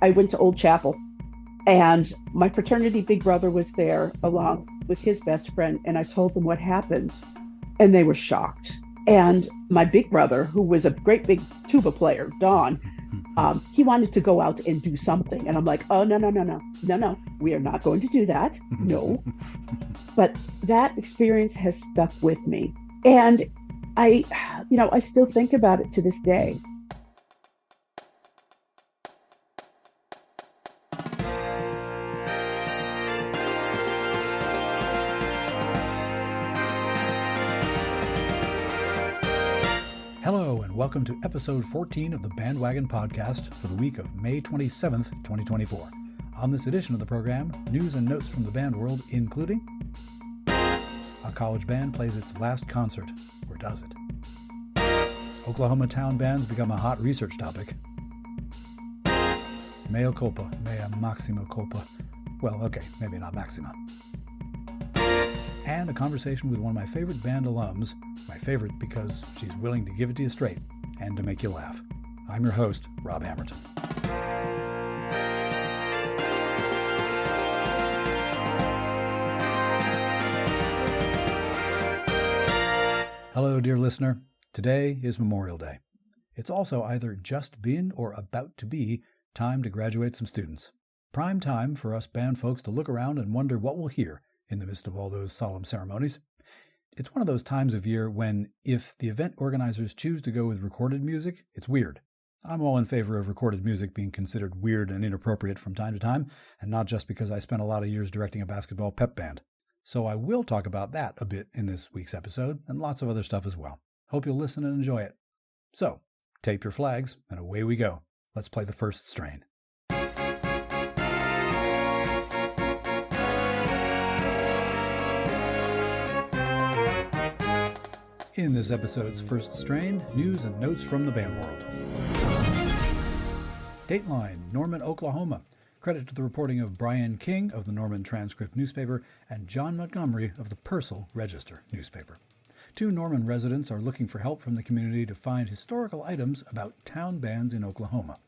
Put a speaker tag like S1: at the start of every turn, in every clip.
S1: I went to Old Chapel, and my fraternity big brother was there along with his best friend, and I told them what happened, and they were shocked. And my big brother, who was a great big tuba player, Don, he wanted to go out and do something. And I'm like, oh, no, no, no, no, no, no, we are not going to do that. No. But that experience has stuck with me. And I still think about it to this day.
S2: Hello, and welcome to episode 14 of the BandWagon podcast for the week of May 27th, 2024. On this edition of the program, news and notes from the band world, including a college band plays its last concert, or does it? Oklahoma town bands become a hot research topic. Mea culpa, mea maxima culpa. Well, okay, maybe not maxima. And a conversation with one of my favorite band alums, my favorite because she's willing to give it to you straight and to make you laugh. I'm your host, Rob Hammerton. Hello, dear listener. Today is Memorial Day. It's also either just been or about to be time to graduate some students. Prime time for us band folks to look around and wonder what we'll hear in the midst of all those solemn ceremonies. It's one of those times of year when, if the event organizers choose to go with recorded music, it's weird. I'm all in favor of recorded music being considered weird and inappropriate from time to time, and not just because I spent a lot of years directing a basketball pep band. So I will talk about that a bit in this week's episode, and lots of other stuff as well. Hope you'll listen and enjoy it. So, tape your flags, and away we go. Let's play the first strain. In this episode's first strain, news and notes from the band world. Dateline, Norman, Oklahoma. Credit to the reporting of Brian King of the Norman Transcript newspaper and John Montgomery of the Purcell Register newspaper. Two Norman residents are looking for help from the community to find historical items about town bands in Oklahoma.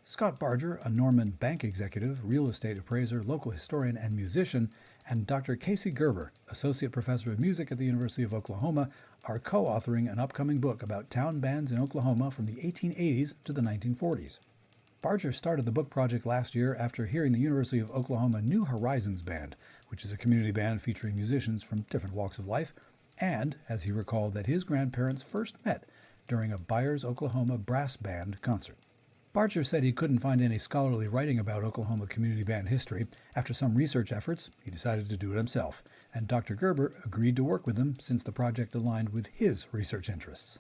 S2: Scott Barger, a Norman bank executive, real estate appraiser, local historian, and musician, and Dr. Casey Gerber, associate professor of music at the University of Oklahoma, are co-authoring an upcoming book about town bands in Oklahoma from the 1880s to the 1940s. Barger started the book project last year after hearing the University of Oklahoma New Horizons Band, which is a community band featuring musicians from different walks of life, and as he recalled that his grandparents first met during a Byers, Oklahoma brass band concert. Barger said he couldn't find any scholarly writing about Oklahoma community band history. After some research efforts, he decided to do it himself, and Dr. Gerber agreed to work with him since the project aligned with his research interests.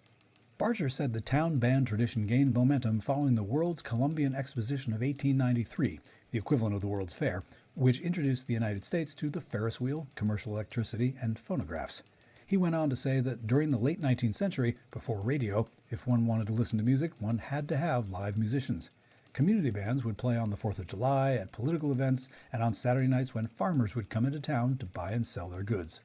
S2: Barger said the town band tradition gained momentum following the World's Columbian Exposition of 1893, the equivalent of the World's Fair, which introduced the United States to the Ferris wheel, commercial electricity, and phonographs. He went on to say that during the late 19th century, before radio, if one wanted to listen to music, one had to have live musicians. Community bands would play on the 4th of July, at political events, and on Saturday nights when farmers would come into town to buy and sell their goods.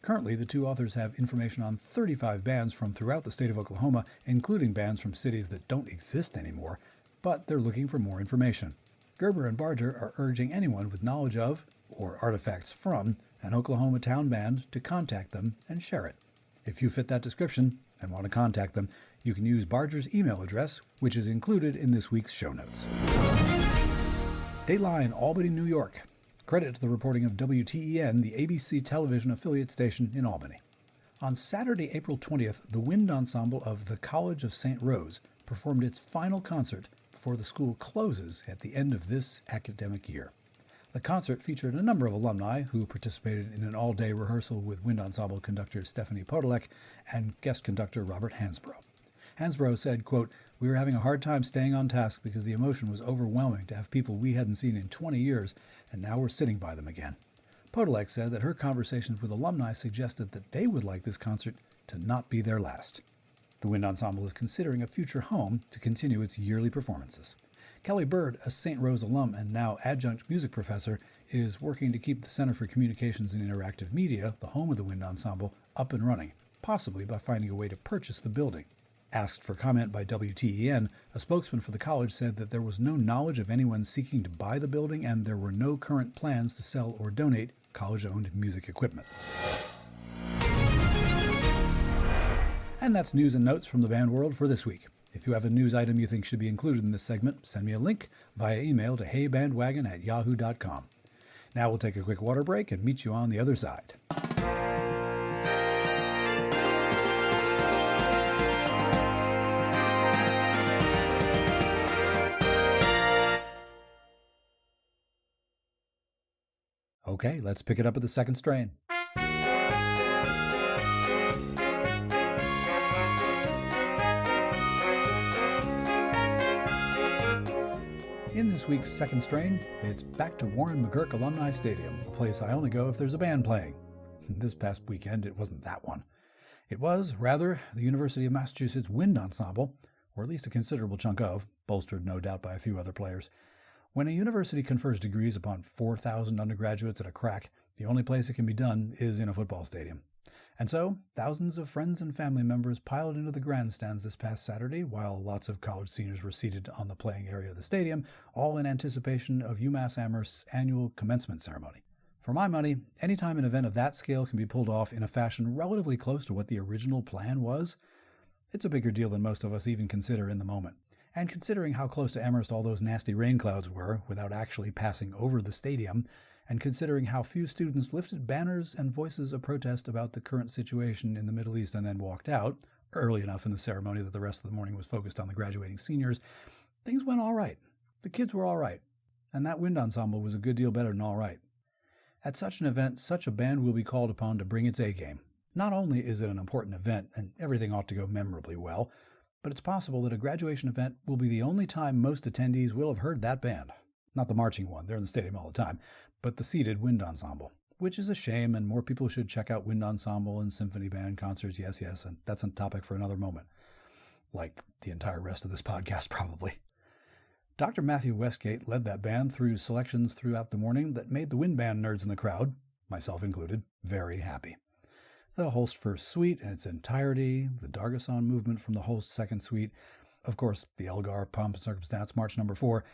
S2: Currently, the two authors have information on 35 bands from throughout the state of Oklahoma, including bands from cities that don't exist anymore, but they're looking for more information. Gerber and Barger are urging anyone with knowledge of, or artifacts from, an Oklahoma town band to contact them and share it. If you fit that description and want to contact them, you can use Barger's email address, which is included in this week's show notes. Dateline, Albany, New York. Credit to the reporting of WTEN, the ABC television affiliate station in Albany. On Saturday, April 20th, the Wind Ensemble of the College of St. Rose performed its final concert before the school closes at the end of this academic year. The concert featured a number of alumni who participated in an all-day rehearsal with Wind Ensemble conductor Stephanie Podolek and guest conductor Robert Hansbrough. Hansbrough said, quote, "We were having a hard time staying on task because the emotion was overwhelming to have people we hadn't seen in 20 years, and now we're sitting by them again." Podolek said that her conversations with alumni suggested that they would like this concert to not be their last. The Wind Ensemble is considering a future home to continue its yearly performances. Kelly Bird, a St. Rose alum and now adjunct music professor, is working to keep the Center for Communications and Interactive Media, the home of the Wind Ensemble, up and running, possibly by finding a way to purchase the building. Asked for comment by WTEN, a spokesman for the college said that there was no knowledge of anyone seeking to buy the building and there were no current plans to sell or donate college-owned music equipment. And that's news and notes from the band world for this week. If you have a news item you think should be included in this segment, send me a link via email to heybandwagon@yahoo.com. Now we'll take a quick water break and meet you on the other side. Okay, let's pick it up at the second strain. In this week's second strain, it's back to Warren McGurk Alumni Stadium, a place I only go if there's a band playing. This past weekend, it wasn't that one. It was, rather, the University of Massachusetts Wind Ensemble, or at least a considerable chunk of, bolstered no doubt by a few other players. When a university confers degrees upon 4,000 undergraduates at a crack, the only place it can be done is in a football stadium. And so, thousands of friends and family members piled into the grandstands this past Saturday, while lots of college seniors were seated on the playing area of the stadium, all in anticipation of UMass Amherst's annual commencement ceremony. For my money, any time an event of that scale can be pulled off in a fashion relatively close to what the original plan was, it's a bigger deal than most of us even consider in the moment. And considering how close to Amherst all those nasty rain clouds were without actually passing over the stadium, and considering how few students lifted banners and voices of protest about the current situation in the Middle East and then walked out, early enough in the ceremony that the rest of the morning was focused on the graduating seniors, things went all right. The kids were all right. And that wind ensemble was a good deal better than all right. At such an event, such a band will be called upon to bring its A-game. Not only is it an important event, and everything ought to go memorably well, but it's possible that a graduation event will be the only time most attendees will have heard that band. Not the marching one, they're in the stadium all the time, but the seated wind ensemble, which is a shame, and more people should check out wind ensemble and symphony band concerts, yes, and that's a topic for another moment. Like the entire rest of this podcast, probably. Dr. Matthew Westgate led that band through selections throughout the morning that made the wind band nerds in the crowd, myself included, very happy. The Holst First Suite in its entirety, the Dargason movement from the Holst Second Suite, of course, the Elgar Pomp and Circumstance March No. 4.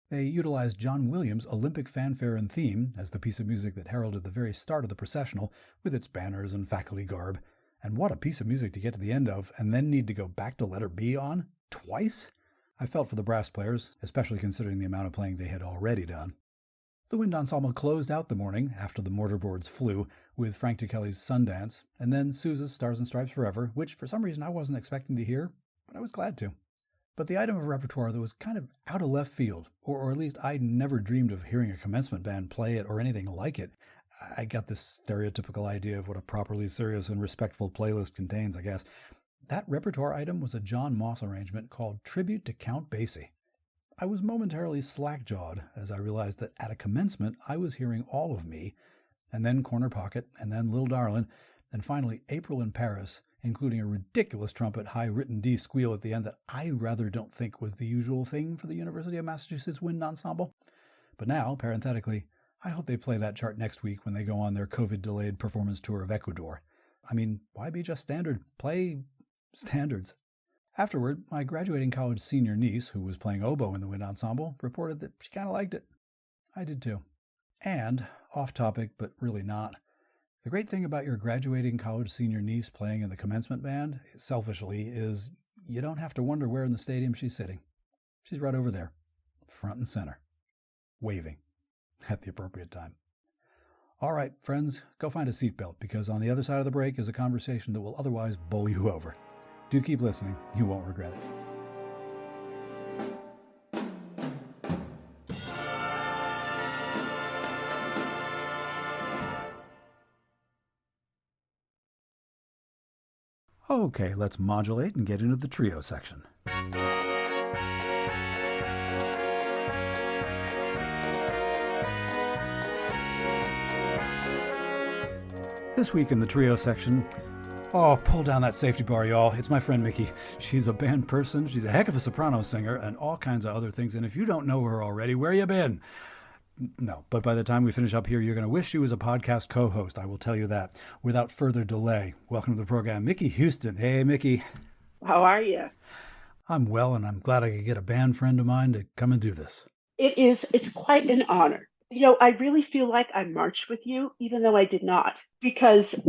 S2: They utilized John Williams' Olympic fanfare and theme as the piece of music that heralded the very start of the processional with its banners and faculty garb. And what a piece of music to get to the end of and then need to go back to letter B on? Twice? I felt for the brass players, especially considering the amount of playing they had already done. The wind ensemble closed out the morning, after the mortarboards flew, with Frank DeKelly's Sundance, and then Sousa's Stars and Stripes Forever, which for some reason I wasn't expecting to hear, but I was glad to. But the item of repertoire that was kind of out of left field, or at least I'd never dreamed of hearing a commencement band play it or anything like it. I got this stereotypical idea of what a properly serious and respectful playlist contains, I guess. That repertoire item was a John Moss arrangement called Tribute to Count Basie. I was momentarily slack-jawed as I realized that at a commencement I was hearing All of Me, and then Corner Pocket, and then Little Darlin', and finally April in Paris, including a ridiculous trumpet high-written D squeal at the end that I rather don't think was the usual thing for the University of Massachusetts Wind Ensemble. But now, parenthetically, I hope they play that chart next week when they go on their COVID-delayed performance tour of Ecuador. I mean, why be just standard? Play standards. Afterward, my graduating college senior niece, who was playing oboe in the wind ensemble, reported that she kind of liked it. I did too. And, off topic, but really not, the great thing about your graduating college senior niece playing in the commencement band, selfishly, is you don't have to wonder where in the stadium she's sitting. She's right over there, front and center, waving at the appropriate time. All right, friends, go find a seatbelt, because on the other side of the break is a conversation that will otherwise bowl you over. Do keep listening. You won't regret it. Okay, let's modulate and get into the trio section. This week in the trio section, oh, pull down that safety bar, y'all. It's my friend Mikki. She's a band person. She's a heck of a soprano singer and all kinds of other things. And if you don't know her already, where you been? No, but by the time we finish up here, you're going to wish she was a podcast co-host. I will tell you that. Without further delay, welcome to the program, Mikki Houston. Hey, Mikki.
S1: How are you?
S2: I'm well, and I'm glad I could get a band friend of mine to come and do this.
S1: It's quite an honor. I really feel like I marched with you, even though I did not, because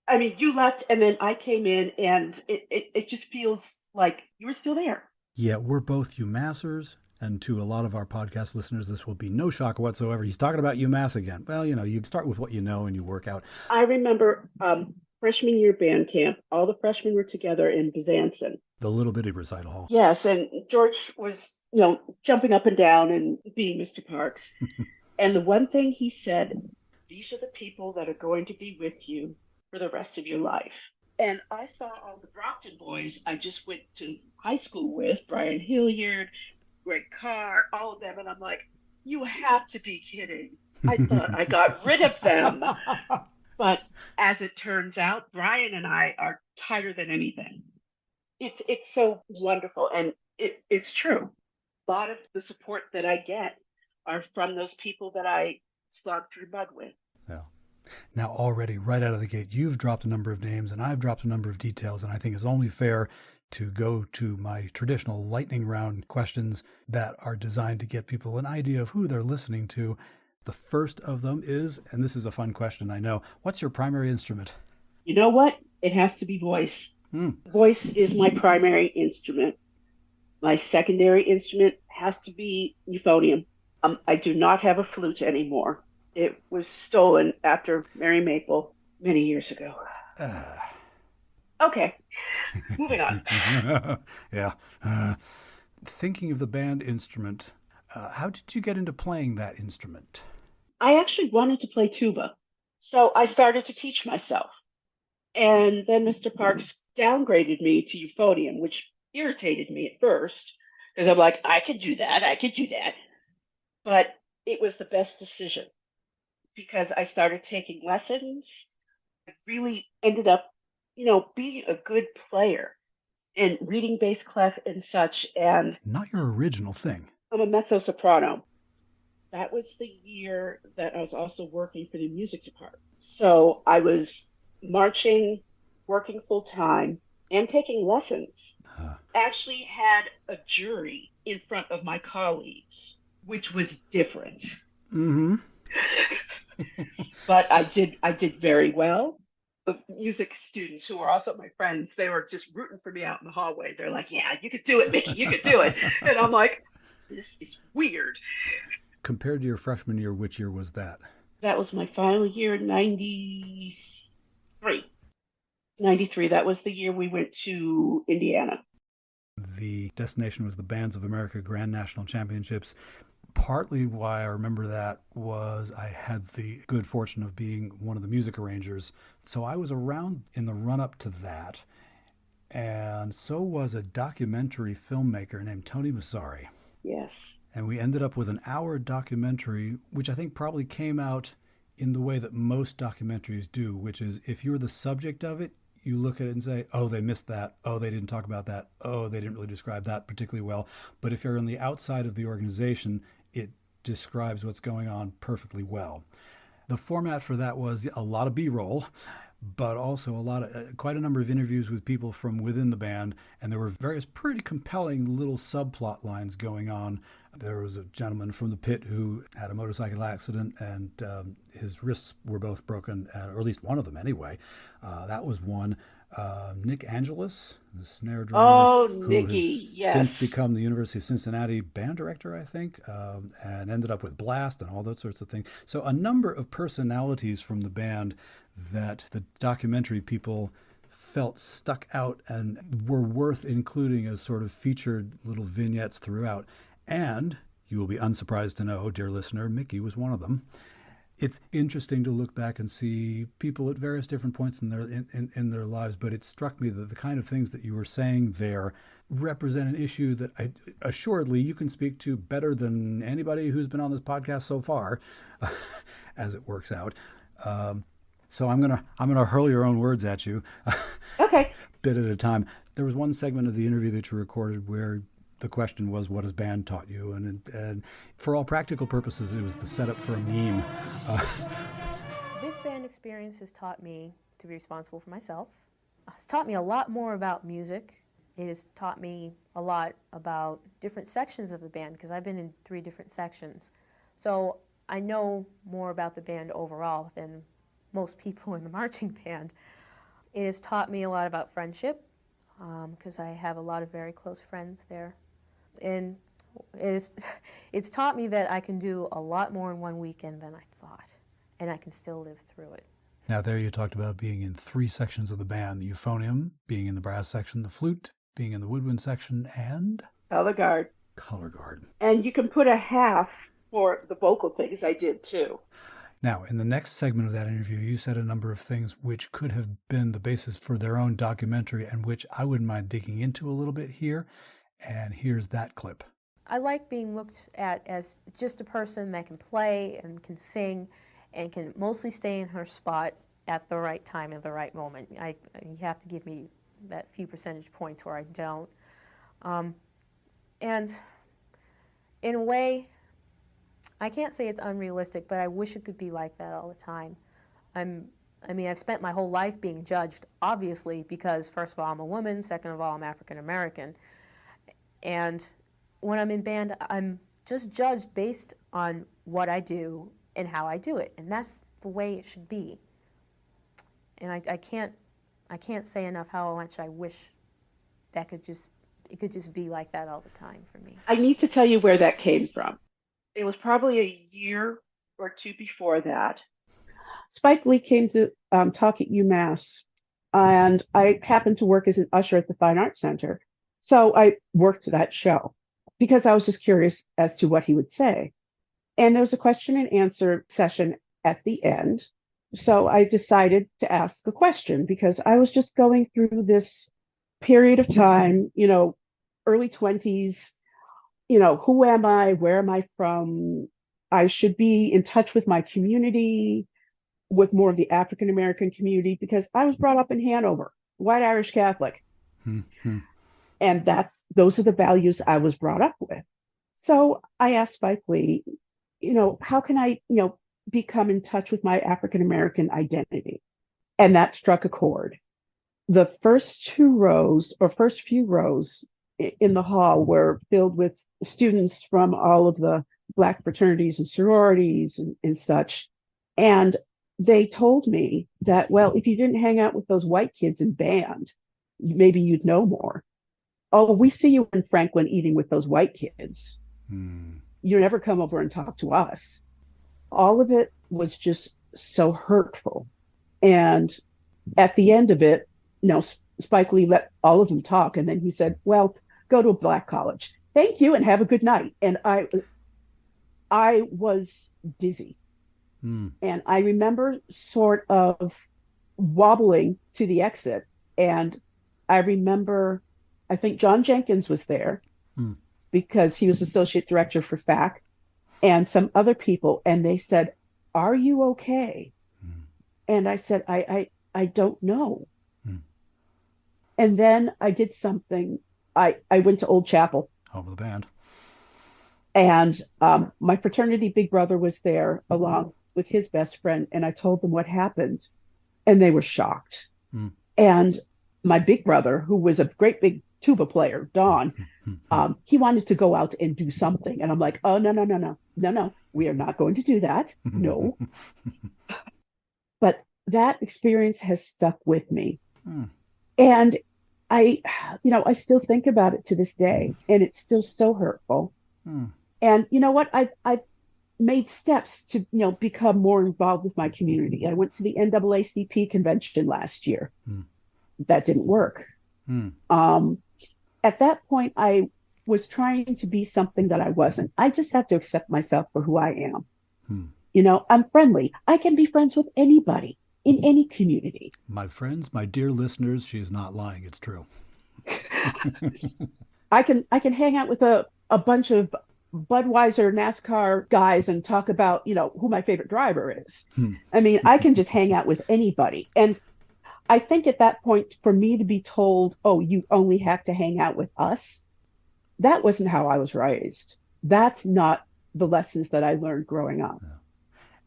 S1: I mean, you left and then I came in, and it just feels like you were still there.
S2: Yeah, we're both UMassers, and to a lot of our podcast listeners, this will be no shock whatsoever. He's talking about UMass again. Well, you start with what you know and you work out.
S1: I remember freshman year band camp, all the freshmen were together in Byzantium.
S2: The little bitty recital hall.
S1: Yes, and George was, jumping up and down and being Mr. Parks. And the one thing he said, these are the people that are going to be with you for the rest of your life. And I saw all the Brockton boys I just went to high school with, Brian Hilliard, Greg Carr, all of them. And I'm like, you have to be kidding. I thought I got rid of them. But as it turns out, Brian and I are tighter than anything. It's so wonderful. And it's true. A lot of the support that I get are from those people that I slog through mud with.
S2: Yeah. Now, already, right out of the gate, you've dropped a number of names and I've dropped a number of details, and I think it's only fair to go to my traditional lightning round questions that are designed to get people an idea of who they're listening to. The first of them is, and this is a fun question, I know, what's your primary instrument?
S1: You know what? It has to be voice. Voice is my primary instrument. My secondary instrument has to be euphonium. I do not have a flute anymore. It was stolen after Mary Maple many years ago. Okay, moving on.
S2: Yeah. Thinking of the band instrument, how did you get into playing that instrument?
S1: I actually wanted to play tuba, so I started to teach myself. And then Mr. Parks downgraded me to euphonium, which irritated me at first, because I'm like, I could do that. But it was the best decision because I started taking lessons. I really ended up, being a good player and reading bass clef and such. And
S2: Not your original thing.
S1: I'm a mezzo soprano. That was the year that I was also working for the music department. So I was marching, working full time, and taking lessons. Actually had a jury in front of my colleagues, which was different.
S2: Mm-hmm.
S1: But I did very well. The music students who were also my friends, they were just rooting for me out in the hallway. They're like, yeah, you could do it, Mikki, you could do it. And I'm like, this is weird.
S2: Compared to your freshman year, which year was that?
S1: That was my final year, 93. 93, that was the year we went to Indiana.
S2: The destination was the Bands of America Grand National Championships. Partly why I remember that was I had the good fortune of being one of the music arrangers. So I was around in the run-up to that. And so was a documentary filmmaker named Tony Massari.
S1: Yes.
S2: And we ended up with an hour documentary, which I think probably came out in the way that most documentaries do, which is if you're the subject of it, you look at it and say, oh, they missed that. Oh, they didn't talk about that. Oh, they didn't really describe that particularly well. But if you're on the outside of the organization, it describes what's going on perfectly well. The format for that was a lot of B-roll, but also quite a number of interviews with people from within the band, and there were various pretty compelling little subplot lines going on. There was a gentleman from the pit who had a motorcycle accident, and his wrists were both broken, or at least one of them anyway. That was one. Nick Angelis, the snare drummer, who
S1: Mikki,
S2: has
S1: yes.
S2: since become the University of Cincinnati band director, I think, and ended up with Blast and all those sorts of things. So a number of personalities from the band that the documentary people felt stuck out and were worth including as sort of featured little vignettes throughout. And you will be unsurprised to know, dear listener, Mikki was one of them. It's interesting to look back and see people at various different points in their lives, but it struck me that the kind of things that you were saying there represent an issue that assuredly you can speak to better than anybody who's been on this podcast so far, as it works out. So I'm gonna hurl your own words at you.
S1: Okay.
S2: Bit at a time. There was one segment of the interview that you recorded where the question was, what has band taught you? And for all practical purposes, it was the setup for a meme.
S3: This band experience has taught me to be responsible for myself. It's taught me a lot more about music It has taught me a lot about different sections of the band, because I've been in 3 different sections. So I know more about the band overall than most people in the marching band. It has taught me a lot about friendship, because I have a lot of very close friends there. And it's taught me that I can do a lot more in one weekend than I thought, and I can still live through it.
S2: Now there you talked about being in 3 sections of the band, the euphonium, being in the brass section, the flute, being in the woodwind section, and
S1: Color guard.
S2: color guard.
S1: And you can put a half for the vocal things I did too.
S2: Now, in the next segment of that interview, you said a number of things which could have been the basis for their own documentary and which I wouldn't mind digging into a little bit here. And here's that clip.
S3: I like being looked at as just a person that can play and can sing and can mostly stay in her spot at the right time and the right moment. You have to give me that few percentage points where I don't. And in a way, I can't say it's unrealistic, but I wish it could be like that all the time. I've spent my whole life being judged, obviously, because first of all, I'm a woman, second of all, I'm African American. And when I'm in band, I'm just judged based on what I do and how I do it. And that's the way it should be. And I can't say enough how much I wish that it could just be like that all the time for me.
S1: I need to tell you where that came from. It was probably a year or 2 before that. Spike Lee came to talk at UMass, and I happened to work as an usher at the Fine Arts Center. So I worked that show because I was just curious as to what he would say. And there was a question and answer session at the end. So I decided to ask a question because I was just going through this period of time, early 20s, who am I? Where am I from? I should be in touch with my community, with more of the African American community, because I was brought up in Hanover, white Irish Catholic.
S2: Mm-hmm.
S1: And those are the values I was brought up with. So I asked Spike Lee, how can I, become in touch with my African American identity? And that struck a chord. The first few rows in the hall were filled with students from all of the Black fraternities and sororities and such. And they told me that, well, if you didn't hang out with those white kids in band, maybe you'd know more. Oh, we see you in Franklin eating with those white kids. You never come over and talk to us. All of it was just so hurtful. And at the end of it, Spike Lee let all of them talk. And then he said, well, go to a Black college. Thank you and have a good night. And I was dizzy. And I remember sort of wobbling to the exit. And I remember, I think John Jenkins was there because he was associate director for FAC, and some other people. And they said, are you okay? And I said, I don't know. And then I did something. I went to Old Chapel.
S2: Home of the band.
S1: And my fraternity big brother was there along with his best friend. And I told them what happened. And they were shocked. And my big brother, who was a great big tuba player, Don, he wanted to go out and do something. And I'm like, oh, no, we are not going to do that. No. But that experience has stuck with me. And I still think about it to this day, and it's still so hurtful. And you know what? I've made steps to, become more involved with my community. I went to the NAACP convention last year. That didn't work. At that point, I was trying to be something that I wasn't. I just have to accept myself for who I am. I'm friendly. I can be friends with anybody in any community.
S2: My friends, my dear listeners, she's not lying. It's true.
S1: I can hang out with a bunch of Budweiser NASCAR guys and talk about, who my favorite driver is. I mean, I can just hang out with anybody. And I think at that point, for me to be told, oh, you only have to hang out with us, that wasn't how I was raised. That's not the lessons that I learned growing up.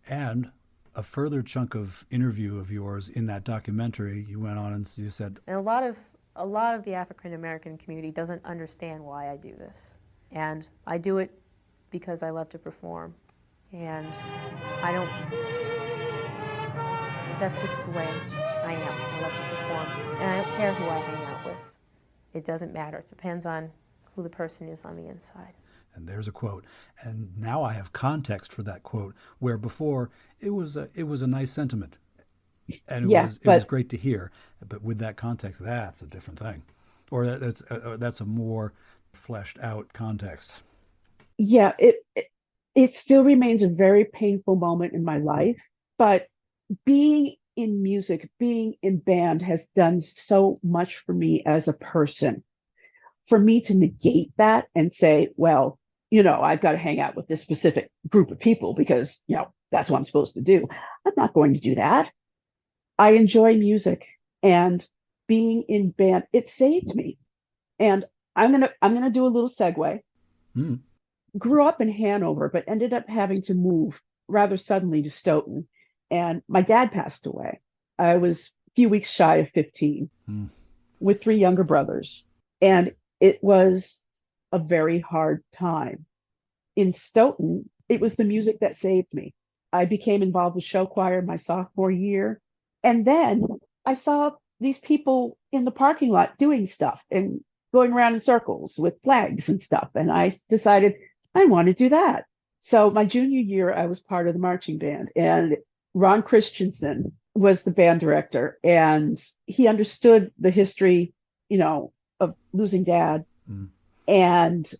S2: And a further chunk of interview of yours in that documentary, you went on and you said...
S3: And a lot of a lot of the African American community doesn't understand why I do this. And I do it because I love to perform. And I don't, that's just the way I am. I love to perform. And I don't care who I hang out with. It doesn't matter. It depends on who the person is on the inside.
S2: And there's a quote. And now I have context for that quote, where before it was a nice sentiment. And it was great to hear. But with that context, that's a different thing. Or that's a more fleshed out context.
S1: Yeah, it still remains a very painful moment in my life, but being in music, being in band has done so much for me as a person. For me to negate that and say, well, I've got to hang out with this specific group of people because, that's what I'm supposed to do. I'm not going to do that. I enjoy music, and being in band, it saved me. And I'm going to do a little segue.
S2: Mm.
S1: Grew up in Hanover, but ended up having to move rather suddenly to Stoughton. And my dad passed away. I was a few weeks shy of 15 with 3 younger brothers. And it was a very hard time. In Stoughton, it was the music that saved me. I became involved with show choir my sophomore year. And then I saw these people in the parking lot doing stuff and going around in circles with flags and stuff. And I decided I want to do that. So my junior year, I was part of the marching band, and Ron Christensen was the band director, and he understood the history, of losing dad. And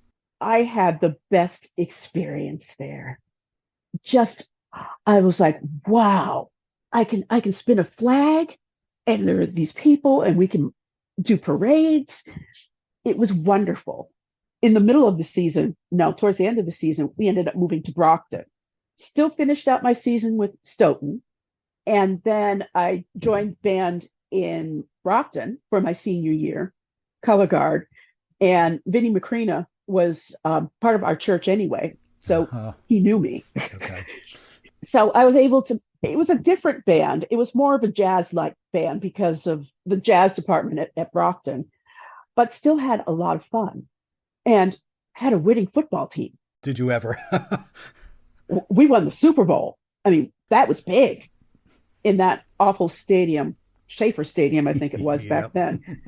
S1: I had the best experience there. I was like, wow, I can spin a flag, and there are these people, and we can do parades. It was wonderful. In the middle of the season, no, towards the end of the season, we ended up moving to Brockton. Still finished out my season with Stoughton. And then I joined band in Brockton for my senior year, color guard. And Vinnie McCrena was part of our church anyway. So he knew me.
S2: Okay.
S1: So I was able to, it was a different band. It was more of a jazz-like band because of the jazz department at Brockton, but still had a lot of fun and had a winning football team.
S2: Did you ever?
S1: We won the Super Bowl. I mean, that was big in that awful stadium, Schaefer Stadium, I think it was back then.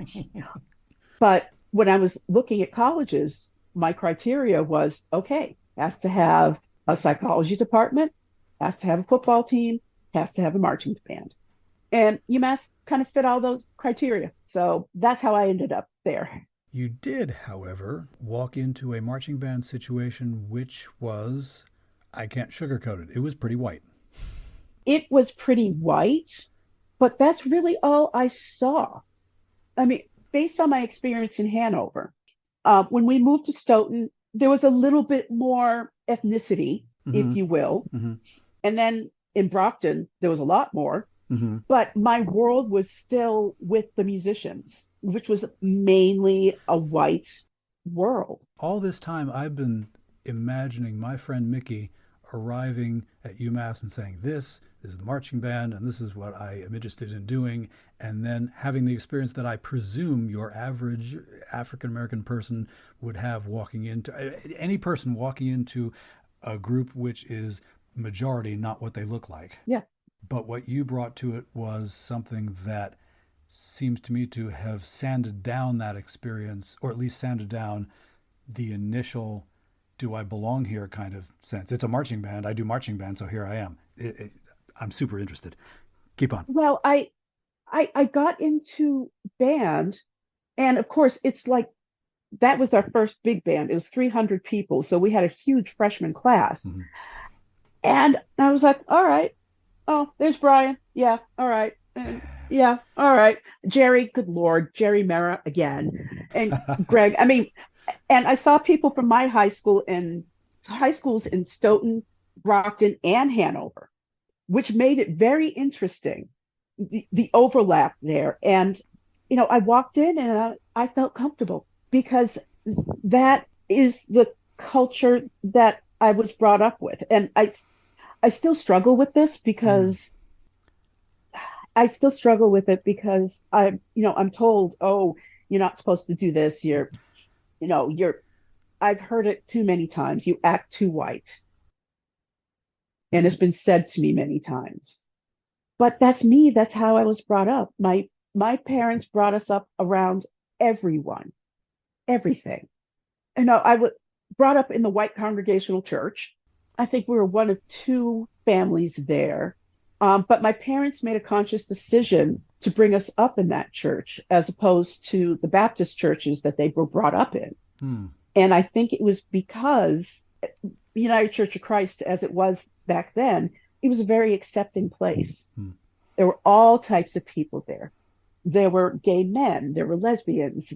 S1: But when I was looking at colleges, my criteria was, okay, has to have a psychology department, has to have a football team, has to have a marching band. And UMass kind of fit all those criteria. So that's how I ended up there.
S2: You did, however, walk into a marching band situation which was, I can't sugarcoat it, it was pretty white.
S1: It was pretty white, but that's really all I saw. I mean, based on my experience in Hanover, when we moved to Stoughton, there was a little bit more ethnicity, if you will. And then in Brockton, there was a lot more. But my world was still with the musicians, which was mainly a white world.
S2: All this time, I've been imagining my friend Mikki arriving at UMass and saying, this is the marching band, and this is what I am interested in doing, and then having the experience that I presume your average African-American person would have walking into, any person walking into a group which is majority not what they look like.
S1: Yeah.
S2: But what you brought to it was something that seems to me to have sanded down that experience, or at least sanded down the initial, do I belong here kind of sense. It's a marching band. I do marching band, so here I am. I'm super interested. Keep on.
S1: Well, I got into band, and of course, it's like, that was our first big band. It was 300 people, so we had a huge freshman class. And I was like, all right. Oh, there's Brian. Yeah, all right. Yeah, all right. Jerry, good Lord, Jerry Mera again. And Greg, I mean, and I saw people from my high school and high schools in Stoughton, Brockton, and Hanover, which made it very interesting, the overlap there. And, I walked in and I felt comfortable because that is the culture that I was brought up with. And I still struggle with this because I'm told, oh, you're not supposed to do this. I've heard it too many times. You act too white. And it's been said to me many times. But that's me. That's how I was brought up. My parents brought us up around everyone, everything. I was brought up in the white Congregational Church. I think we were one of two families there. But my parents made a conscious decision to bring us up in that church as opposed to the Baptist churches that they were brought up in. And I think it was because the United Church of Christ, as it was back then, it was a very accepting place. There were all types of people there. There were gay men, there were lesbians,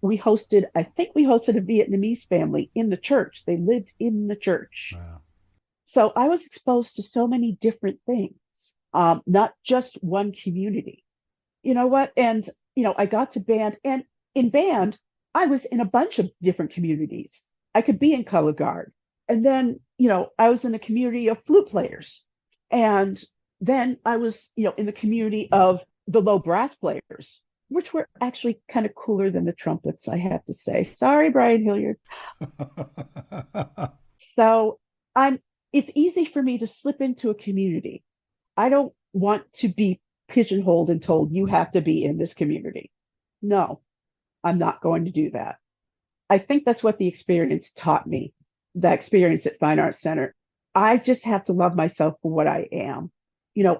S1: we hosted a Vietnamese family in the church. They lived in the church.
S2: Wow.
S1: So I was exposed to so many different things, not just one community. You know what? And, I got to band, and in band, I was in a bunch of different communities. I could be in color guard. And then, I was in a community of flute players. And then I was, in the community of the low brass players, which were actually kind of cooler than the trumpets, I have to say. Sorry, Brian Hilliard. So it's easy for me to slip into a community. I don't want to be pigeonholed and told you have to be in this community. No, I'm not going to do that. I think that's what the experience taught me, the experience at Fine Arts Center. I just have to love myself for what I am.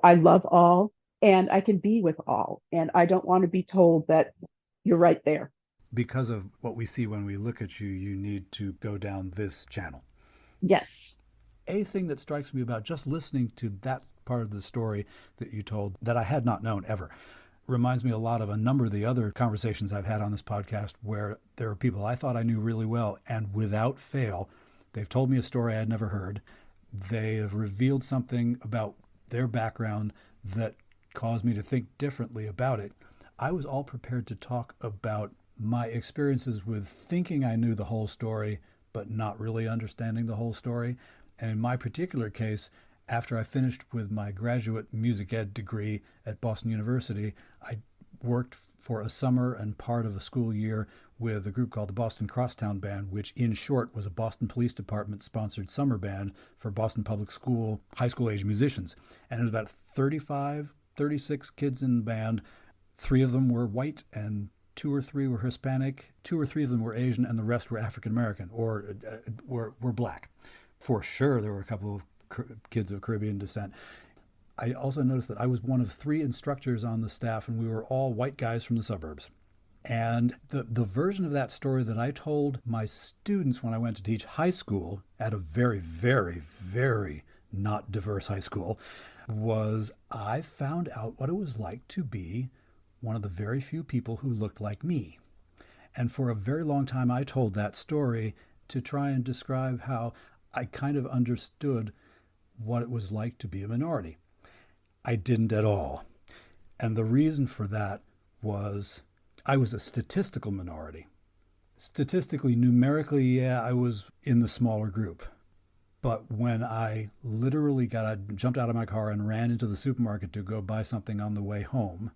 S1: I love all, and I can be with all. And I don't want to be told that you're right there.
S2: Because of what we see when we look at you, you need to go down this channel.
S1: Yes.
S2: A thing that strikes me about just listening to that part of the story that you told that I had not known ever reminds me a lot of a number of the other conversations I've had on this podcast where there are people I thought I knew really well, and without fail, they've told me a story I had never heard. They have revealed something about their background that caused me to think differently about it. I was all prepared to talk about my experiences with thinking I knew the whole story, but not really understanding the whole story. And in my particular case, after I finished with my graduate music ed degree at Boston University, I worked for a summer and part of a school year with a group called the Boston Crosstown Band, which in short was a Boston Police Department sponsored summer band for Boston Public School high school age musicians. And it was about 36 kids in the band. 3 of them were white and 2 or 3 were Hispanic, 2 or 3 of them were Asian, and the rest were African American or were black. For sure, there were a couple of kids of Caribbean descent. I also noticed that I was one of 3 instructors on the staff, and we were all white guys from the suburbs. And the version of that story that I told my students when I went to teach high school at a very, very, very not diverse high school was I found out what it was like to be one of the very few people who looked like me. And for a very long time, I told that story to try and describe how I kind of understood what it was like to be a minority. I didn't at all. And the reason for that was I was a statistical minority. Statistically, numerically, yeah, I was in the smaller group. But when I literally jumped out of my car and ran into the supermarket to go buy something on the way home,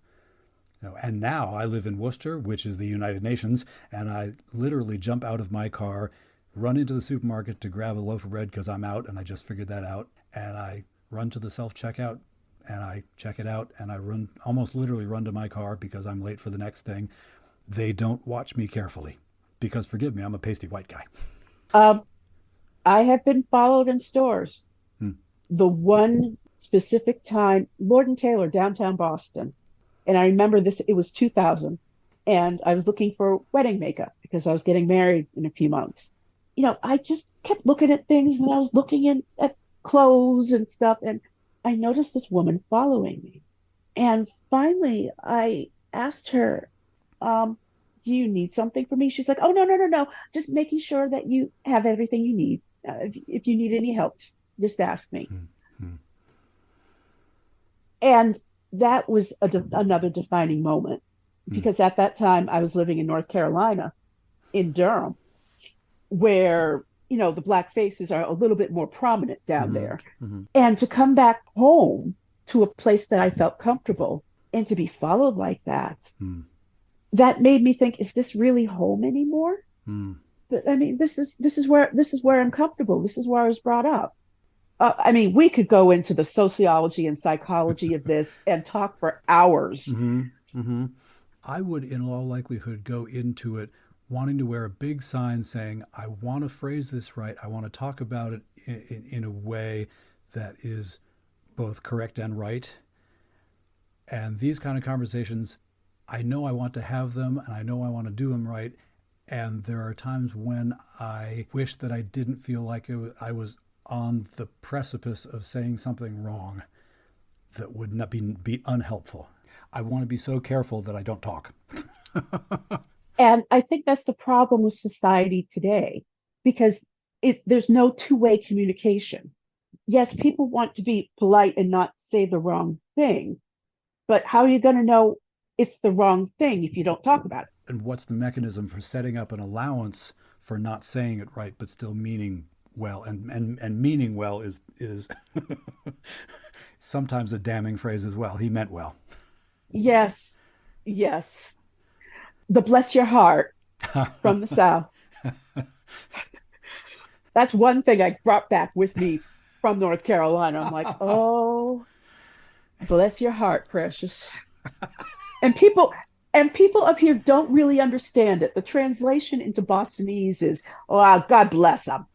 S2: and now I live in Worcester, which is the United Nations, and I literally jump out of my car, run into the supermarket to grab a loaf of bread because I'm out, and I just figured that out, and I run to the self-checkout, and I check it out, and I almost literally run to my car because I'm late for the next thing. They don't watch me carefully because, forgive me, I'm a pasty white guy.
S1: I have been followed in stores. The one specific time, Lord & Taylor, downtown Boston, and I remember this, it was 2000, and I was looking for wedding makeup because I was getting married in a few months. I just kept looking at things, and I was looking at clothes and stuff, and I noticed this woman following me. And finally, I asked her, do you need something from me? She's like, oh, no. Just making sure that you have everything you need. If you need any help, just ask me. And that was another defining moment because at that time I was living in North Carolina, in Durham, where, the black faces are a little bit more prominent down there. And to come back home to a place that I felt comfortable and to be followed like that that made me think, is this really home anymore?
S2: Mm.
S1: I mean, this is where I'm comfortable. This is where I was brought up. I mean, we could go into the sociology and psychology of this and talk for hours.
S2: Mm-hmm. Mm-hmm. I would, in all likelihood, go into it wanting to wear a big sign saying, I want to phrase this right. I want to talk about it in a way that is both correct and right. And these kind of conversations, I know I want to have them and I know I want to do them right. And there are times when I wish that I didn't feel like I was on the precipice of saying something wrong that would not be unhelpful. I want to be so careful that I don't talk.
S1: And I think that's the problem with society today, because there's no two-way communication. Yes, people want to be polite and not say the wrong thing, but how are you going to know it's the wrong thing if you don't talk about it?
S2: And what's the mechanism for setting up an allowance for not saying it right, but still meaning well? And meaning well is sometimes a damning phrase as well. He meant well.
S1: Yes, yes. The bless your heart from the South. That's one thing I brought back with me from North Carolina. I'm like, oh, bless your heart, precious. And people up here don't really understand it. The translation into Bostonese is, oh, God bless them.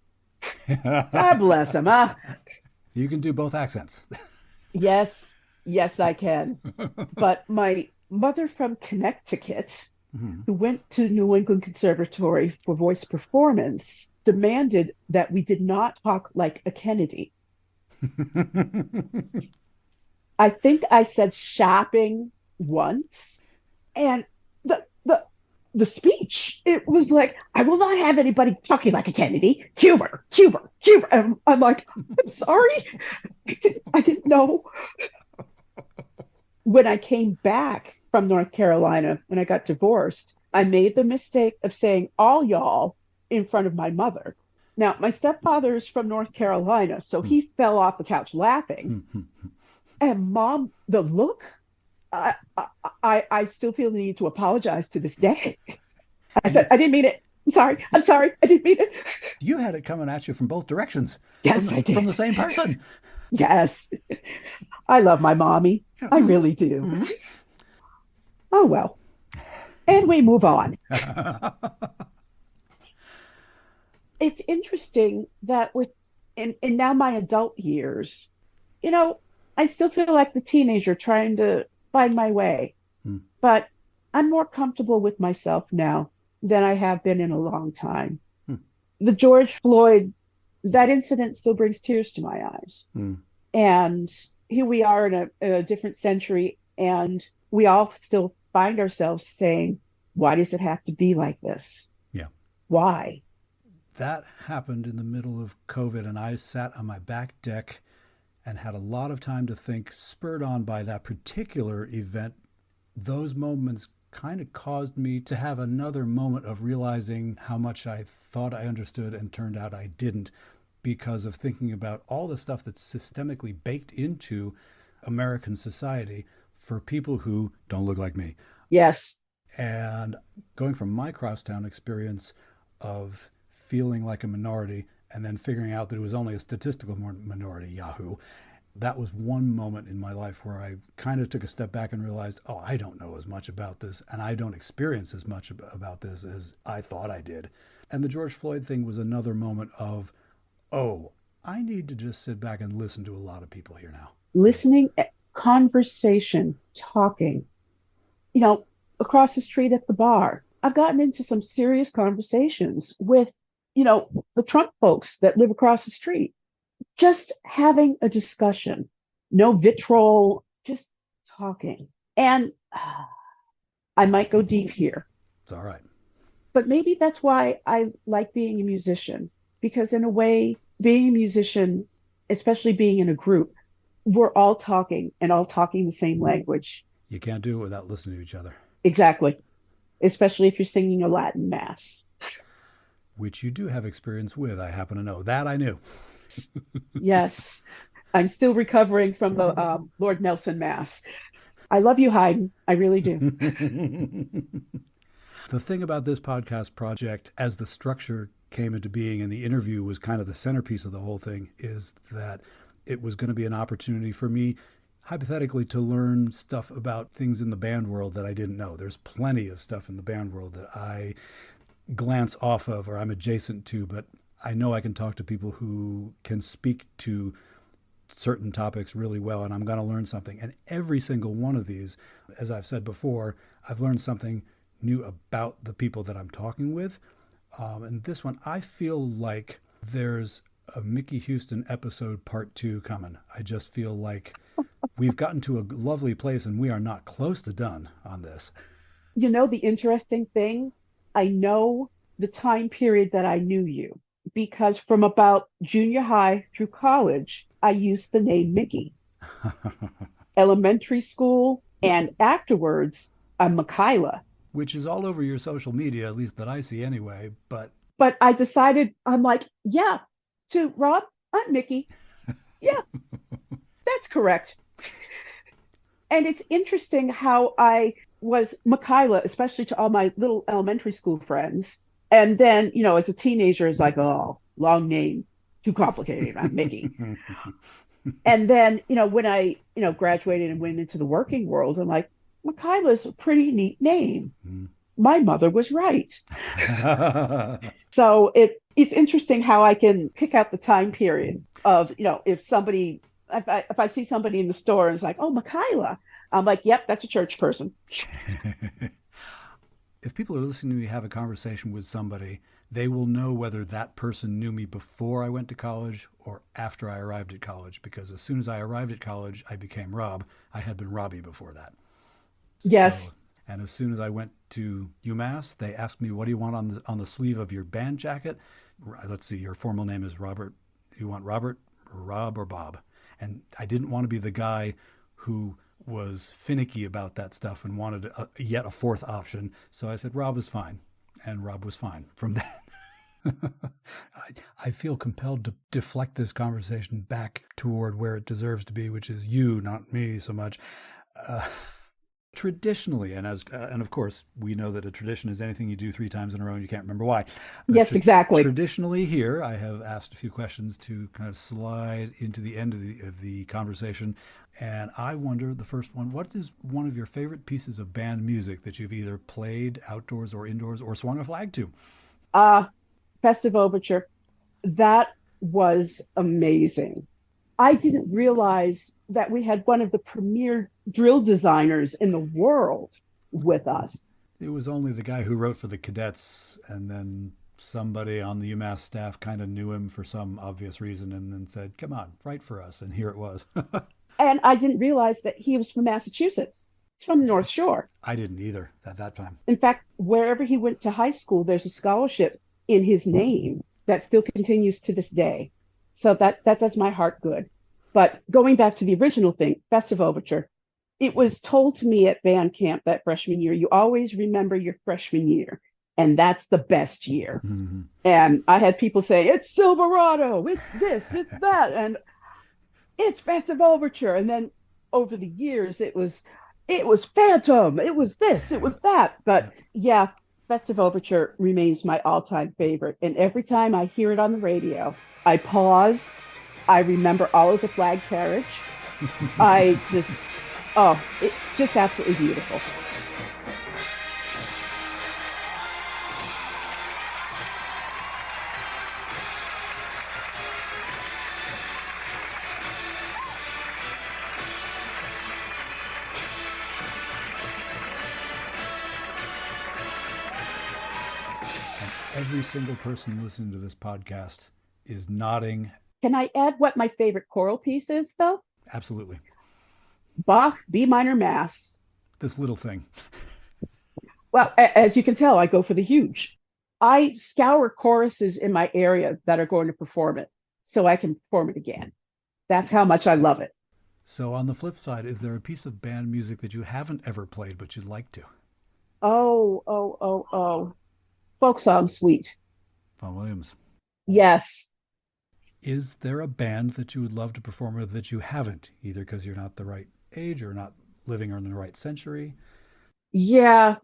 S1: God bless them, huh?
S2: You can do both accents.
S1: Yes, yes, I can. But my mother from Connecticut, who went to New England Conservatory for voice performance, demanded that we did not talk like a Kennedy. I think I said shopping once, and the speech, it was like, I will not have anybody talking like a Kennedy. Huber. And I'm like, I'm sorry. I didn't know. When I came back from North Carolina, when I got divorced, I made the mistake of saying all y'all in front of my mother. Now, my stepfather is from North Carolina, so he fell off the couch laughing. And Mom, the look, I still feel the need to apologize to this day. I said, I didn't mean it. I'm sorry. I didn't mean it.
S2: You had it coming at you from both directions.
S1: Yes, I did.
S2: From the same person.
S1: Yes. I love my mommy. I really do. Mm-hmm. Oh, well. And we move on. It's interesting that in now my adult years, I still feel like the teenager trying to find my way. But I'm more comfortable with myself now than I have been in a long time. The George Floyd, that incident still brings tears to my eyes. And here we are in a different century, and we all still find ourselves saying, why does it have to be like this?
S2: Yeah.
S1: Why?
S2: That happened in the middle of COVID, and I sat on my back deck and had a lot of time to think, spurred on by that particular event. Those moments kind of caused me to have another moment of realizing how much I thought I understood and turned out I didn't, because of thinking about all the stuff that's systemically baked into American society for people who don't look like me.
S1: Yes.
S2: And going from my crosstown experience of feeling like a minority and then figuring out that it was only a statistical minority, Yahoo, that was one moment in my life where I kind of took a step back and realized, oh, I don't know as much about this, and I don't experience as much about this as I thought I did. And the George Floyd thing was another moment of, oh, I need to just sit back and listen to a lot of people here now.
S1: Listening, conversation, talking. Across the street at the bar, I've gotten into some serious conversations with, the Trump folks that live across the street. Just having a discussion, no vitriol, just talking. And I might go deep here.
S2: It's all right.
S1: But maybe that's why I like being a musician, because in a way, being a musician, especially being in a group, we're all talking and all talking the same language.
S2: You can't do it without listening to each other.
S1: Exactly. Especially if you're singing a Latin mass.
S2: Which you do have experience with, I happen to know. That I knew.
S1: Yes. I'm still recovering from the Lord Nelson Mass. I love you, Haydn. I really do.
S2: The thing about this podcast project, as the structure came into being and the interview was kind of the centerpiece of the whole thing, is that it was going to be an opportunity for me, hypothetically, to learn stuff about things in the band world that I didn't know. There's plenty of stuff in the band world that I glance off of or I'm adjacent to, but I know I can talk to people who can speak to certain topics really well, and I'm going to learn something. And every single one of these, as I've said before, I've learned something new about the people that I'm talking with. And this one, I feel like there's a Mikki Houston episode part 2 coming. I just feel like we've gotten to a lovely place and we are not close to done on this.
S1: You know, the interesting thing, I know the time period that I knew you because from about junior high through college, I used the name Mikki. Elementary school and afterwards, I'm MIKHAELA.
S2: Which is all over your social media, at least that I see anyway, but
S1: I decided, I'm like, yeah, to Rob, I'm Mikki. Yeah, that's correct. And it's interesting how I was MIKHAELA, especially to all my little elementary school friends. And then, you know, as a teenager, it's like, oh, long name, too complicated. I'm Mikki. And then, you know, when I, you know, graduated and went into the working world, I'm like, MIKHAELA's a pretty neat name. My mother was right. So it's interesting how I can pick out the time period of, you know, if I see somebody in the store and it's like, oh, MIKHAELA, I'm like, yep, that's a church person.
S2: If people are listening to me have a conversation with somebody, they will know whether that person knew me before I went to college or after I arrived at college, because as soon as I arrived at college, I became Rob. I had been Robbie before that.
S1: Yes.
S2: So, and as soon as I went to UMass, they asked me, what do you want on the sleeve of your band jacket? Let's see, your formal name is Robert. You want Robert, Rob, or Bob? And I didn't want to be the guy who was finicky about that stuff and wanted yet a fourth option. So I said, Rob is fine. And Rob was fine from that. I feel compelled to deflect this conversation back toward where it deserves to be, which is you, not me so much. Traditionally, and of course, we know that a tradition is anything you do 3 times in a row and you can't remember why. But
S1: yes, exactly.
S2: Traditionally here, I have asked a few questions to kind of slide into the end of the conversation. And I wonder, the first one, what is one of your favorite pieces of band music that you've either played outdoors or indoors or swung a flag to?
S1: Festive Overture. That was amazing. I didn't realize that we had one of the premier drill designers in the world with us.
S2: It was only the guy who wrote for the cadets, and then somebody on the UMass staff kind of knew him for some obvious reason and then said, come on, write for us. And here it was.
S1: And I didn't realize that he was from Massachusetts. He's from the North Shore.
S2: I didn't either at that time.
S1: In fact, wherever he went to high school, there's a scholarship in his name that still continues to this day. So that does my heart good. But going back to the original thing, Festive Overture, it was told to me at band camp that freshman year, you always remember your freshman year, and that's the best year.
S2: Mm-hmm. And
S1: I had people say, it's Silverado, it's this, it's that, and it's Festive Overture. And then over the years, it was Phantom, it was this, it was that. But yeah, Festive Overture remains my all-time favorite. And every time I hear it on the radio, I pause. I remember all of the flag carriage. It's just absolutely beautiful.
S2: Every single person listening to this podcast is nodding.
S1: Can I add what my favorite choral piece is, though?
S2: Absolutely.
S1: Bach, B minor Mass.
S2: This little thing.
S1: Well, as you can tell, I go for the huge. I scour choruses in my area that are going to perform it so I can perform it again. That's how much I love it.
S2: So on the flip side, is there a piece of band music that you haven't ever played but you'd like to?
S1: Oh. Folk song suite.
S2: Vaughan Williams.
S1: Yes.
S2: Is there a band that you would love to perform with that you haven't, either because you're not the right age or not living in the right century?
S1: Yeah.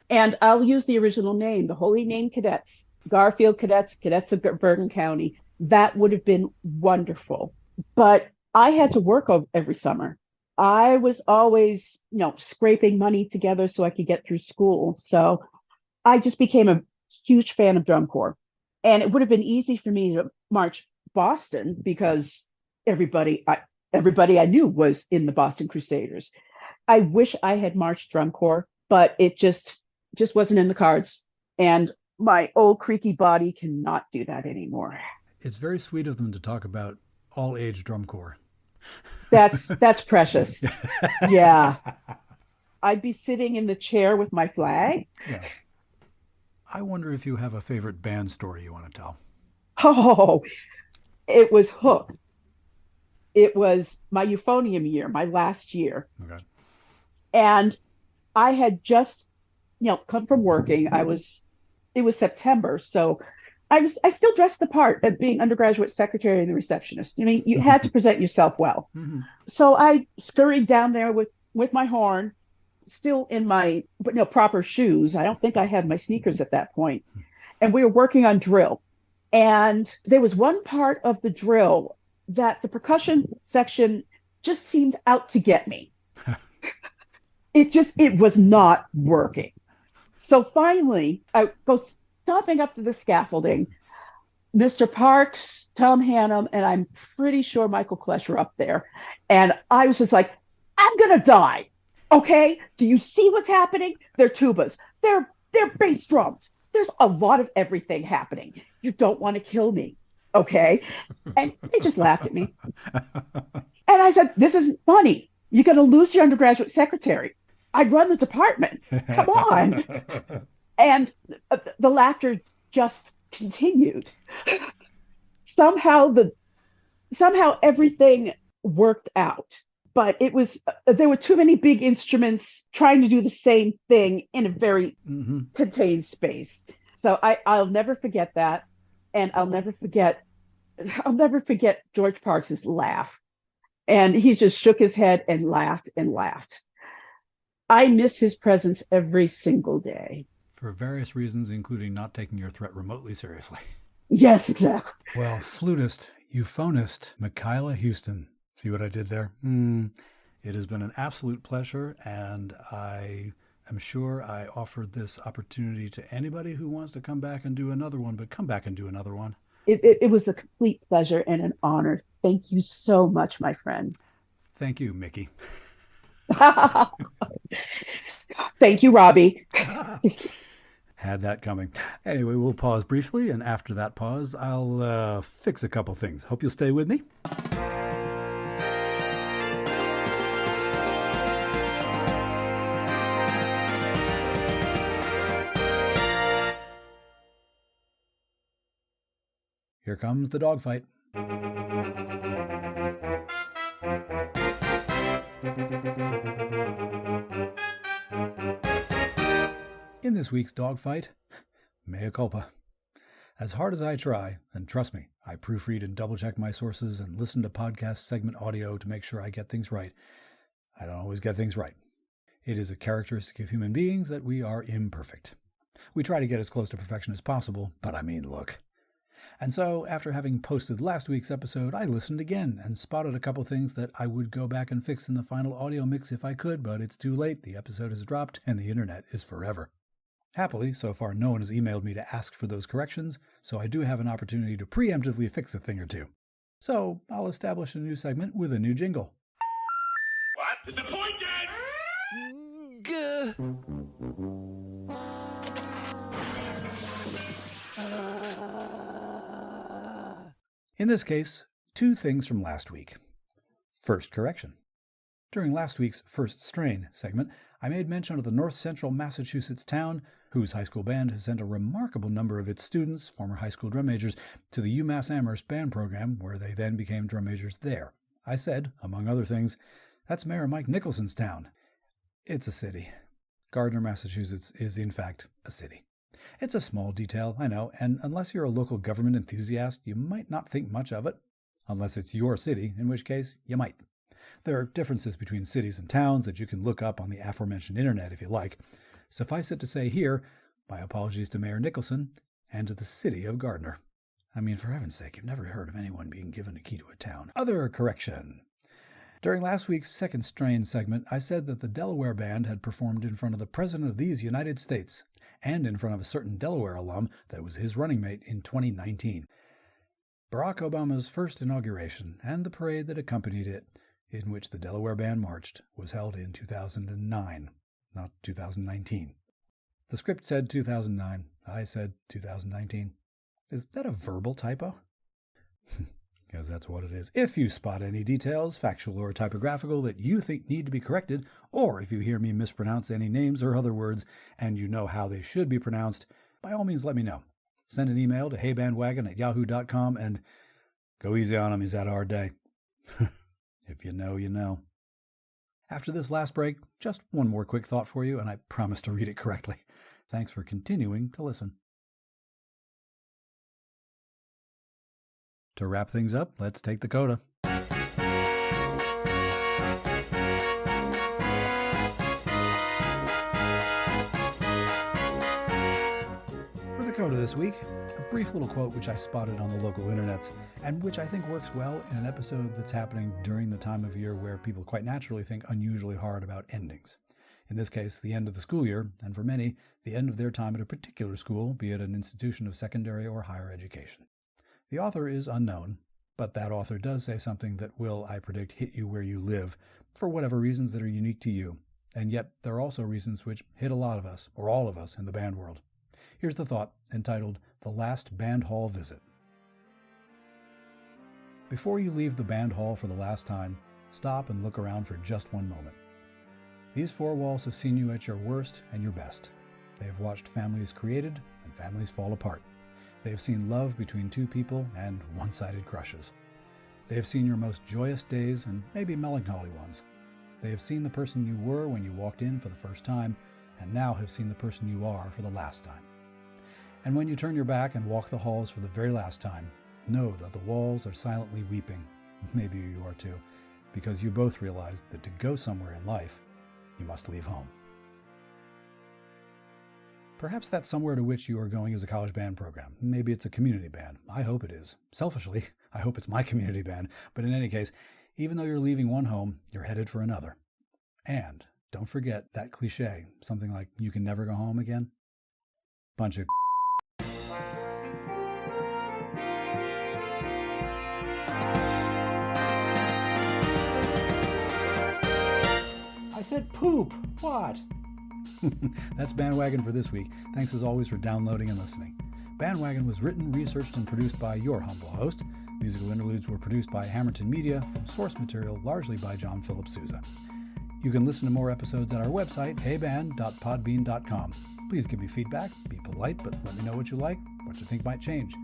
S1: And I'll use the original name, the Holy Name Cadets, Garfield Cadets, Cadets of Bergen County. That would have been wonderful. But I had to work every summer. I was always, scraping money together so I could get through school. So I just became a huge fan of drum corps. And it would have been easy for me to march Boston because everybody I knew was in the Boston Crusaders. I wish I had marched drum corps, but it just wasn't in the cards. And my old creaky body cannot do that anymore.
S2: It's very sweet of them to talk about all age drum corps.
S1: That's precious. Yeah. I'd be sitting in the chair with my flag.
S2: Yeah. I wonder if you have a favorite band story you want to tell.
S1: Oh, it was Hook. It was my euphonium year, my last year.
S2: Okay.
S1: And I had just, come from working. It was September. So I still dressed the part of being undergraduate secretary and the receptionist. I mean, you had to present yourself well.
S2: Mm-hmm.
S1: So I scurried down there with my horn, still in my proper shoes. I don't think I had my sneakers at that point. And we were working on drill. And there was one part of the drill that the percussion section just seemed out to get me. It was not working. So finally, I go stomping up to the scaffolding. Mr. Parks, Tom Hannum, and I'm pretty sure Michael Klesch were up there. And I was just like, I'm going to die. Okay? Do you see what's happening? They're tubas. They're bass drums. There's a lot of everything happening. You don't want to kill me. Okay? And they just laughed at me. And I said, this isn't funny. You're going to lose your undergraduate secretary. I run the department. Come on. And the laughter just continued. Somehow everything worked out, but there were too many big instruments trying to do the same thing in a very contained space. So I'll never forget that. And I'll never forget George Parks's laugh. And he just shook his head and laughed and laughed. I miss his presence every single day.
S2: For various reasons, including not taking your threat remotely seriously.
S1: Yes, exactly.
S2: Well, flutist, euphonist, MIKHAELA Houston. See what I did there? It has been an absolute pleasure, and I am sure I offered this opportunity to anybody who wants to come back and do another one, but come back and do another one.
S1: It was a complete pleasure and an honor. Thank you so much, my friend.
S2: Thank you, Mikki.
S1: Thank you, Robbie.
S2: Had that coming. Anyway, we'll pause briefly, and after that pause, I'll fix a couple things. Hope you'll stay with me. Here comes the dogfight. In this week's dogfight, mea culpa. As hard as I try, and trust me, I proofread and double-check my sources and listen to podcast segment audio to make sure I get things right, I don't always get things right. It is a characteristic of human beings that we are imperfect. We try to get as close to perfection as possible, but I mean, look. And so, after having posted last week's episode, I listened again and spotted a couple things that I would go back and fix in the final audio mix if I could, but it's too late. The episode has dropped, and the internet is forever. Happily, so far no one has emailed me to ask for those corrections, so I do have an opportunity to preemptively fix a thing or two. So, I'll establish a new segment with a new jingle.
S4: What? Disappointed!
S2: In this case, two things from last week. First correction. During last week's First Strain segment, I made mention of the north central Massachusetts town whose high school band has sent a remarkable number of its students, former high school drum majors, to the UMass Amherst band program, where they then became drum majors there. I said, among other things, that's Mayor Mike Nicholson's town. It's a city. Gardner, Massachusetts is, in fact, a city. It's a small detail, I know, and unless you're a local government enthusiast, you might not think much of it. Unless it's your city, in which case, you might. There are differences between cities and towns that you can look up on the aforementioned internet if you like. Suffice it to say here, my apologies to Mayor Nicholson and to the city of Gardner. I mean, for heaven's sake, you've never heard of anyone being given a key to a town. Other correction. During last week's Second Strain segment, I said that the Delaware Band had performed in front of the President of these United States and in front of a certain Delaware alum that was his running mate in 2019. Barack Obama's first inauguration and the parade that accompanied it, in which the Delaware Band marched, was held in 2009, not 2019. The script said 2009. I said 2019. Is that a verbal typo? Because that's what it is. If you spot any details, factual or typographical, that you think need to be corrected, or if you hear me mispronounce any names or other words and you know how they should be pronounced, by all means let me know. Send an email to heybandwagon@yahoo.com and go easy on him. He's had a hard day. If you know, you know. After this last break, just one more quick thought for you, and I promise to read it correctly. Thanks for continuing to listen. To wrap things up, let's take the CODA. For the CODA this week, a brief little quote which I spotted on the local internets, and which I think works well in an episode that's happening during the time of year where people quite naturally think unusually hard about endings. In this case, the end of the school year, and for many, the end of their time at a particular school, be it an institution of secondary or higher education. The author is unknown, but that author does say something that will, I predict, hit you where you live, for whatever reasons that are unique to you. And yet, there are also reasons which hit a lot of us, or all of us, in the band world. Here's the thought, entitled The Last Band Hall Visit. Before you leave the band hall for the last time, stop and look around for just one moment. These four walls have seen you at your worst and your best. They have watched families created and families fall apart. They have seen love between two people and one-sided crushes. They have seen your most joyous days and maybe melancholy ones. They have seen the person you were when you walked in for the first time, and now have seen the person you are for the last time. And when you turn your back and walk the halls for the very last time, know that the walls are silently weeping. Maybe you are too, because you both realize that to go somewhere in life, you must leave home. Perhaps that somewhere to which you are going is a college band program. Maybe it's a community band. I hope it is. Selfishly, I hope it's my community band. But in any case, even though you're leaving one home, you're headed for another. And don't forget that cliche, something like, you can never go home again. Bunch of I said poop. What? That's BandWagon for this week. Thanks as always for downloading and listening. BandWagon was written, researched, and produced by your humble host. Musical interludes were produced by Hammerton Media from source material largely by John Philip Sousa. You can listen to more episodes at our website, heyband.podbean.com. Please give me feedback, be polite, but let me know what you like, what you think might change.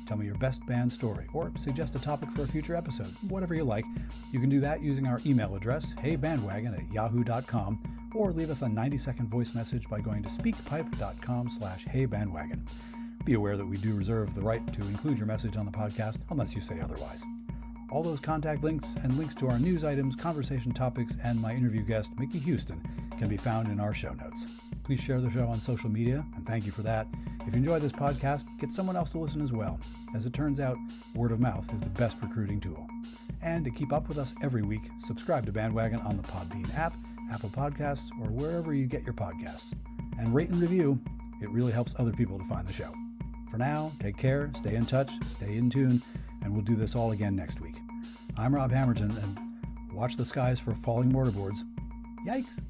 S2: Tell me your best band story, or suggest a topic for a future episode, whatever you like. You can do that using our email address, heybandwagon@yahoo.com, or leave us a 90-second voice message by going to speakpipe.com/heybandwagon. Be aware that we do reserve the right to include your message on the podcast unless you say otherwise. All those contact links and links to our news items, conversation topics, and my interview guest, Mikki Houston, can be found in our show notes. Please share the show on social media, and thank you for that. If you enjoy this podcast, get someone else to listen as well. As it turns out, word of mouth is the best recruiting tool. And to keep up with us every week, subscribe to BandWagon on the Podbean app, Apple Podcasts, or wherever you get your podcasts. And rate and review. It really helps other people to find the show. For now, take care, stay in touch, stay in tune, and we'll do this all again next week. I'm Rob Hammerton, and watch the skies for falling mortarboards. Yikes!